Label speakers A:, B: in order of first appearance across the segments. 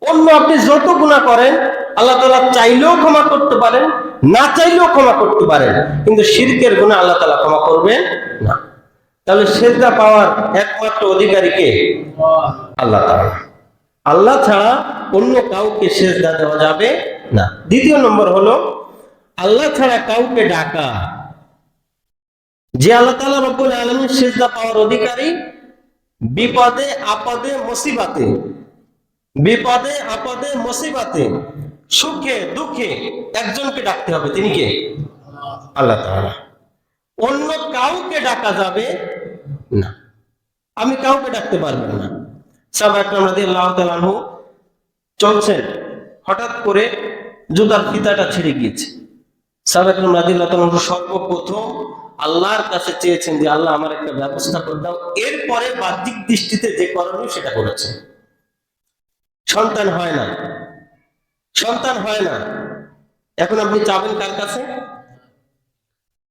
A: অন্য আপনি যত গুনাহ করেন আল্লাহ তাআলা চাইলেও ক্ষমা করতে পারেন, না চাইলেও ক্ষমা করতে পারেন, কিন্তু শিরকের গুনাহ আল্লাহ তাআলা ক্ষমা করবেন না। তাহলে সিজদা পাওয়ার একমাত্র অধিকারী কে? আল্লাহ তাআলা। আল্লাহ ছাড়া অন্য কাউকে সিজদা দেওয়া যাবে না। দ্বিতীয় নম্বর হলো আল্লাহ ছাড়া কাউকে ডাকা। যে আল্লাহ তাআলা রব্বুল আলামিন সিজদা পাওয়ার অধিকারী, বিপদে আপদে মুসিবতে, বিপদে আপদে মুসিবতে, সুখে দুঃখে একজনকে ডাকতে হবে, তিনি কে? আল্লাহ তাআলা। অন্য কাউকে ডাকা যাবে না। আমি কাউকে ডাকতে পারবো না। সাহাবা একরাম রাদিয়াল্লাহু তাআলা আনহু চলছেন, হঠাৎ করে জুতার ফিতাটা ছিঁড়ে গিয়েছে। সাহাবা একরাম রাদিয়াল্লাহু তাআলা আনহু সর্বপ্রথম আল্লাহর কাছে চেয়েছেন যে আল্লাহ আমার একটা ব্যবস্থা করে দাও। এরপরে বাহ্যিক দৃষ্টিতে যে করণীয় সেটা করেছেন। সন্তান হয় না, সন্তান হয় না, এখন আপনি চাবেন কার কাছে?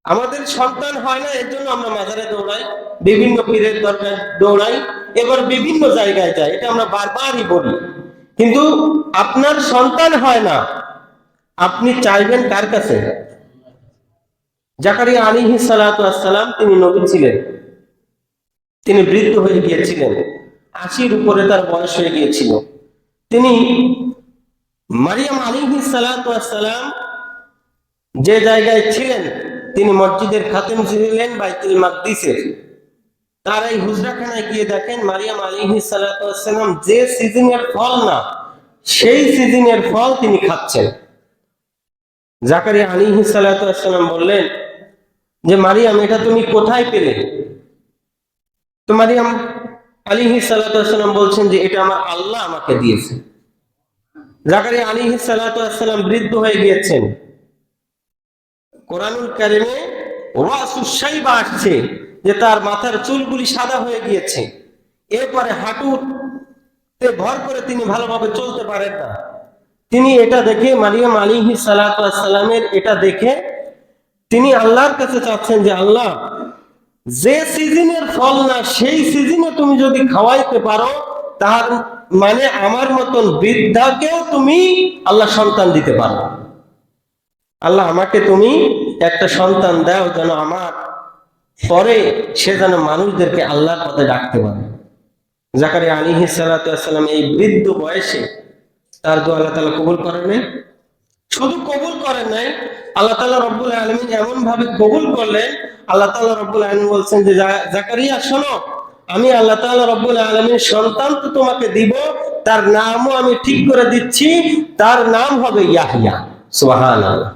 A: আমাদের সন্তান হয় না, এর জন্য আমরা মাজারে দৌড়াই, বিভিন্ন পীরের দরকার দৌড়াই, এবার বিভিন্ন জায়গায় যাই, এটা আমরা বারবারই বলি। কিন্তু আপনার সন্তান হয় না, আপনি চাইবেন কার কাছে? জাকারিয়া আলাইহিস সালাতু ওয়াস সালাম, তিনি নবী ছিলেন, তিনি বৃদ্ধ হয়ে গিয়েছিলেন, ৮০-র উপরে তার বয়স হয়ে গিয়েছিল। তিনি মারিয়াম আলাইহিস সালাতু ওয়াস সালাম যে জায়গায় ছিলেন, তিনি মসজিদের খাতেম ছিলেন বাইতুল মাকদিসের। তার এই হুজরাখানায় গিয়ে দেখেন মারিয়াম আলাইহিস সালাতু ওয়াস সালাম যে সিজনের ফল না, সেই সিজনের ফল তিনি খাচ্ছেন। জাকারিয়া আলাইহিস সালাতু ওয়াস সালাম বললেন যে মারিয়াম, এটা তুমি কোথায় পেলে? তো মারিয়াম আলাইহিস সালাতু ওয়াস সালাম বলছেন যে এটা আমার আল্লাহ আমাকে দিয়েছে। জাকারিয়া আলাইহিস সালাতু ওয়াস সালাম বৃদ্ধ হয়ে গিয়েছেন। কোরআনুল কারিমে রাসুস শাইবা আসছে যে তার মাথার চুলগুলি সাদা হয়ে গিয়েছে, এরপরে হাঁটুতে ভর করে তিনি ভালোভাবে চলতে পারেন না। তিনি এটা দেখে, মারিয়াম আলাইহিস সালাতু ওয়াস সালামের এটা দেখে তিনি আল্লাহর কাছে চাচ্ছেন যে আল্লাহ, যে সিজনের ফল না সেই সিজনে তুমি যদি খাওয়াইতে পারো, তার মানে আমার মতন বৃদ্ধাকেও তুমি আল্লাহ সন্তান দিতে পারো। আল্লাহ, আমাকে তুমি একটা সন্তান দাও, যেন আমার পরে সে যেন মানুষদেরকে আল্লাহর পথে ডাকতে পারে। জাকারিয়া আলাইহিস সালাতু ওয়াস সালাম এই বৃদ্ধ বয়সে তার দোয়া আল্লাহ তাআলা কবুল করেন নাই। শুধু কবুল করেন নাই, আল্লাহ তাআলা রব্বুল আলামিন এমন ভাবে কবুল করলেন, আল্লাহ তাআলা রব্বুল আলামিন বলছেন যে জাকারিয়া শোনো, আমি আল্লাহ তাআলা রব্বুল আলামিন সন্তান তো তোমাকে দিব, তার নামও আমি ঠিক করে দিচ্ছি, তার নাম হবে ইয়াহইয়া। সুবহানাল্লাহ।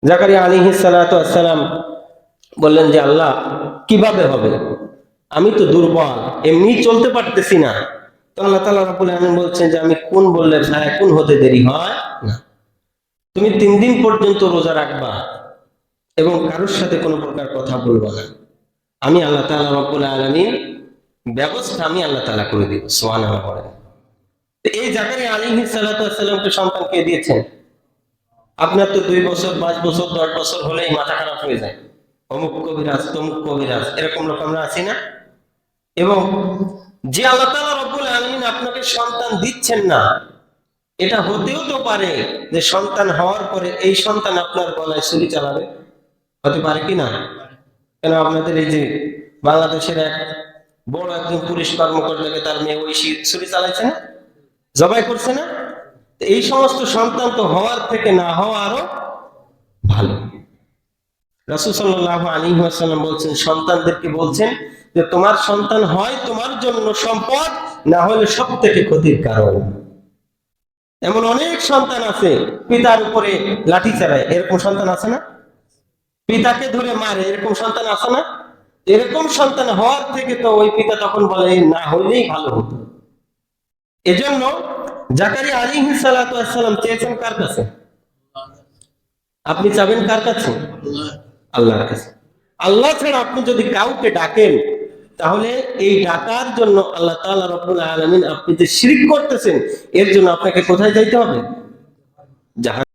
A: জাকারিয়া আলাইহিস সালাতু ওয়াস সালাম বললেন যে আল্লাহ, কিভাবে হবে? আমি তো দুর্বল, এমনি চলতে পারতেছি না। তো আল্লাহ তাআলা রব্বুল আলামিন বলছেন যে আমি কোন বললে কোন হতে দেরি হয় না। তুমি ৩ দিন পর্যন্ত রোজা রাখবা এবং কারোর সাথে কোনো প্রকার কথা বলবা না। আমি আল্লাহ তাআলা রব্বুল আলামিন ব্যবস্থা আমি আল্লাহ তাআলা করে দিব। সুবহানাল্লাহ। এই জাকারিয়া আলাইহিস সালাতু ওয়াস সালামকে সন্তান কে দিয়েছেন? আপনার তো 2 বছর 5 বছর 10 বছর হলেই মাথা খারাপ হয়ে যায়, অমুক কবিরাজ তমুক কবিরাজ, এরকম লোক আমরা আছি না? এবং যে আল্লাহ তাআলা রব্বুল আলামিন আপনাকে সন্তান দিচ্ছেন না, এটা হতেও তো পারে যে সন্তান হওয়ার পরে এই সন্তান আপনার গলায় ছুরি চালাবে, হতে পারে কি না? কেন আপনাদের এই যে বাংলাদেশের এক বড় একজন পুলিশ কর্মকর্তাকে তার মেয়ে ওই ছুরি চালাইছে না, জবাই করছে না? এই সমস্ত সন্তান তো হওয়ার থেকে না হওয়া আরো ভালো। রাসূল সাল্লাল্লাহু আলাইহি ওয়াসাল্লাম বলছেন, সন্তানদেরকে বলছেন যে তোমার সন্তান হয় তোমার জন্য সম্পদ, না হলে সবথেকে ক্ষতির কারণ। এমন অনেক সন্তান আছে পিতার উপরে লাঠি চালায়, এরকম সন্তান আছে না? পিতাকে ধরে মারে, এরকম সন্তান আছে না? এরকম সন্তান হওয়ার থেকে তো ওই পিতা তখন বলে না হইলেই ভালো হতো। এজন্য জাকারিয়া আলাইহিস সালাতু ওয়াস সালাম চেয়েছেন কার কাছে? আপনি চাবেন কার কাছে? আল্লাহর কাছে। আল্লাহ ছাড়া আপনি যদি কাউকে ডাকেন, তাহলে এই ডাকার জন্য আল্লাহ তাআলা রব্বুল আলামিন, আপনি যে শিরক করতেছেন এর জন্য আপনাকে কোথায় যাইতে হবে? জাহান্নামে।